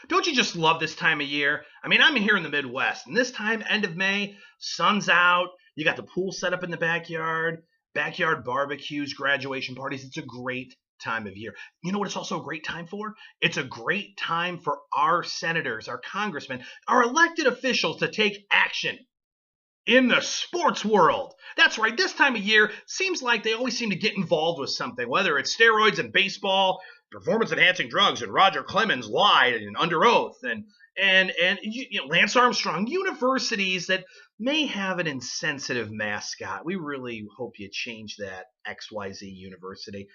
Don't you just love this time of year? I mean, I'm here in the Midwest, and this time, end of May, sun's out, you got the pool set up in the backyard barbecues, graduation parties. It's a great time of year. You know what it's also a great time for? It's a great time for our senators, our congressmen, our elected officials to take action in the sports world. That's right, this time of year seems like they always seem to get involved with something, whether it's steroids in baseball, performance-enhancing drugs, and Roger Clemens lied and under oath, and Lance Armstrong, universities that may have an insensitive mascot. We really hope you change that, XYZ University.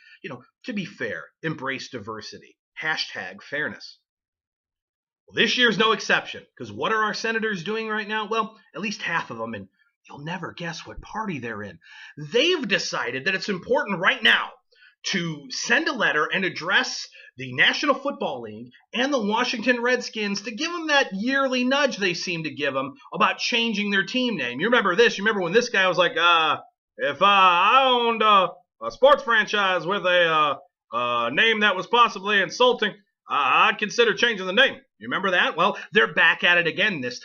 To be fair, embrace diversity. Hashtag fairness. Well, this year's no exception, because what are our senators doing right now? Well, at least half of them, and you'll never guess what party they're in. They've decided that it's important right now to send a letter and address the National Football League and the Washington Redskins to give them that yearly nudge they seem to give them about changing their team name. You remember this? You remember when this guy was like, if I owned a sports franchise with a name that was possibly insulting, I'd consider changing the name. You remember that? Well, they're back at it again this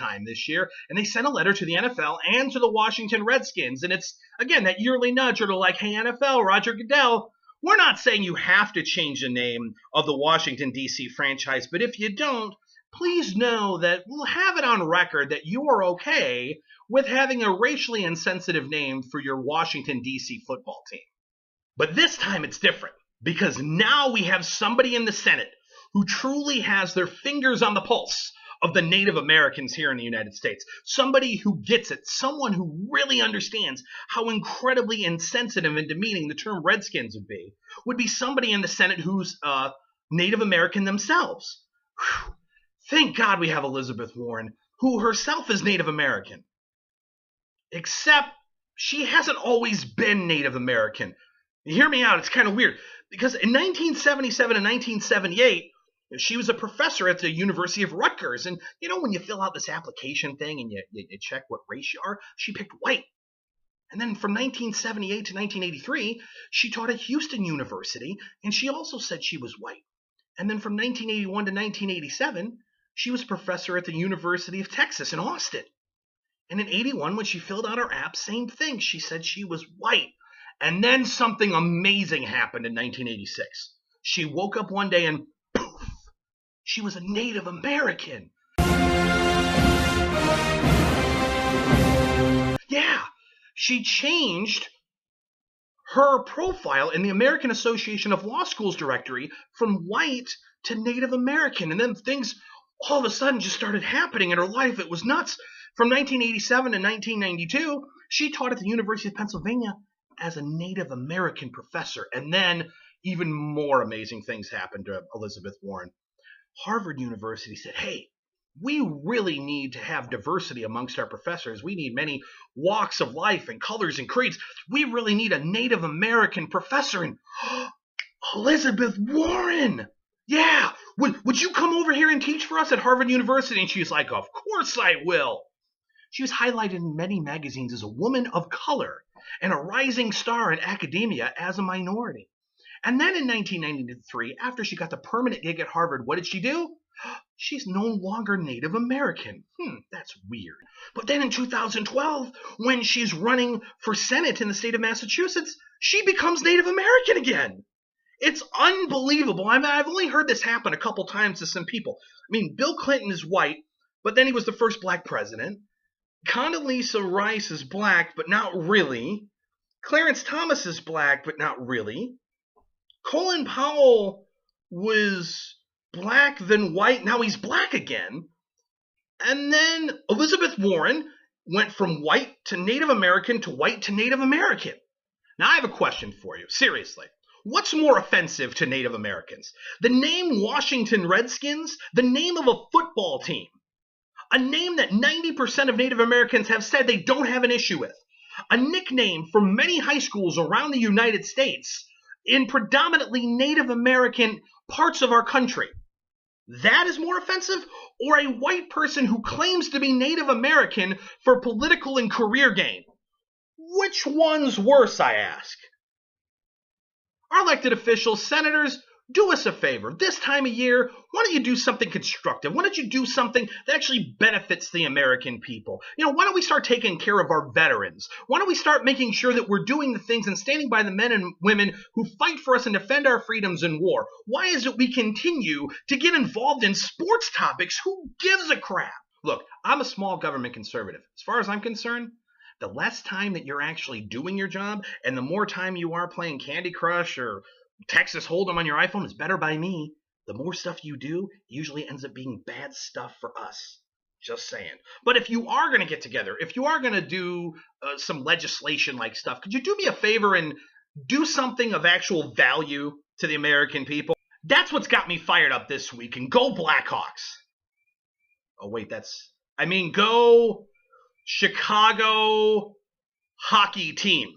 year, and they sent a letter to the NFL and to the Washington Redskins, and it's, again, that yearly nudge or like, hey, NFL, Roger Goodell, we're not saying you have to change the name of the Washington, D.C. franchise, but if you don't, please know that we'll have it on record that you are okay with having a racially insensitive name for your Washington, D.C. football team. But this time it's different, because now we have somebody in the Senate who truly has their fingers on the pulse of the Native Americans here in the United States. Somebody who gets it, someone who really understands how incredibly insensitive and demeaning the term Redskins would be somebody in the Senate who's Native American themselves. Whew. Thank God we have Elizabeth Warren, who herself is Native American. Except she hasn't always been Native American. You hear me out, it's kind of weird, because in 1977 and 1978, she was a professor at the University of Rutgers, and when you fill out this application thing and you check what race you are, she picked white. And then from 1978 to 1983, she taught at Houston University, and she also said she was white. And then from 1981 to 1987, she was a professor at the University of Texas in Austin. And in 81, when she filled out her app, same thing, she said she was white. And then something amazing happened in 1986. She woke up one day and poof, she was a Native American. Yeah, she changed her profile in the American Association of Law Schools directory from white to Native American. And then things all of a sudden just started happening in her life. It was nuts. From 1987 to 1992, she taught at the University of Pennsylvania as a Native American professor. And then even more amazing things happened to Elizabeth Warren. Harvard University said, hey, we really need to have diversity amongst our professors. We need many walks of life and colors and creeds. We really need a Native American professor. And Elizabeth Warren, yeah, would you come over here and teach for us at Harvard University? And she's like, of course I will. She was highlighted in many magazines as a woman of color and a rising star in academia as a minority. And then in 1993, after she got the permanent gig at Harvard, what did she do? She's no longer Native American. That's weird. But then in 2012, when she's running for Senate in the state of Massachusetts, she becomes Native American again. It's unbelievable. I've only heard this happen a couple times to some people. I mean, Bill Clinton is white, but then he was the first black president. Condoleezza Rice is black, but not really. Clarence Thomas is black, but not really. Colin Powell was black, then white, now he's black again. And then Elizabeth Warren went from white to Native American to white to Native American. Now I have a question for you, seriously. What's more offensive to Native Americans? The name Washington Redskins? The name of a football team? A name that 90% of Native Americans have said they don't have an issue with. A nickname for many high schools around the United States in predominantly Native American parts of our country. That is more offensive? Or a white person who claims to be Native American for political and career gain? Which one's worse, I ask? Our elected officials, senators, do us a favor. This time of year, why don't you do something constructive? Why don't you do something that actually benefits the American people? Why don't we start taking care of our veterans? Why don't we start making sure that we're doing the things and standing by the men and women who fight for us and defend our freedoms in war? Why is it we continue to get involved in sports topics? Who gives a crap? Look, I'm a small government conservative. As far as I'm concerned, the less time that you're actually doing your job and the more time you are playing Candy Crush or Texas Hold'em on your iPhone is better by me. The more stuff you do usually ends up being bad stuff for us. Just saying. But if you are going to get together, if you are going to do some legislation-like stuff, could you do me a favor and do something of actual value to the American people? That's what's got me fired up this week. And go Blackhawks. Oh, wait, go Chicago hockey team.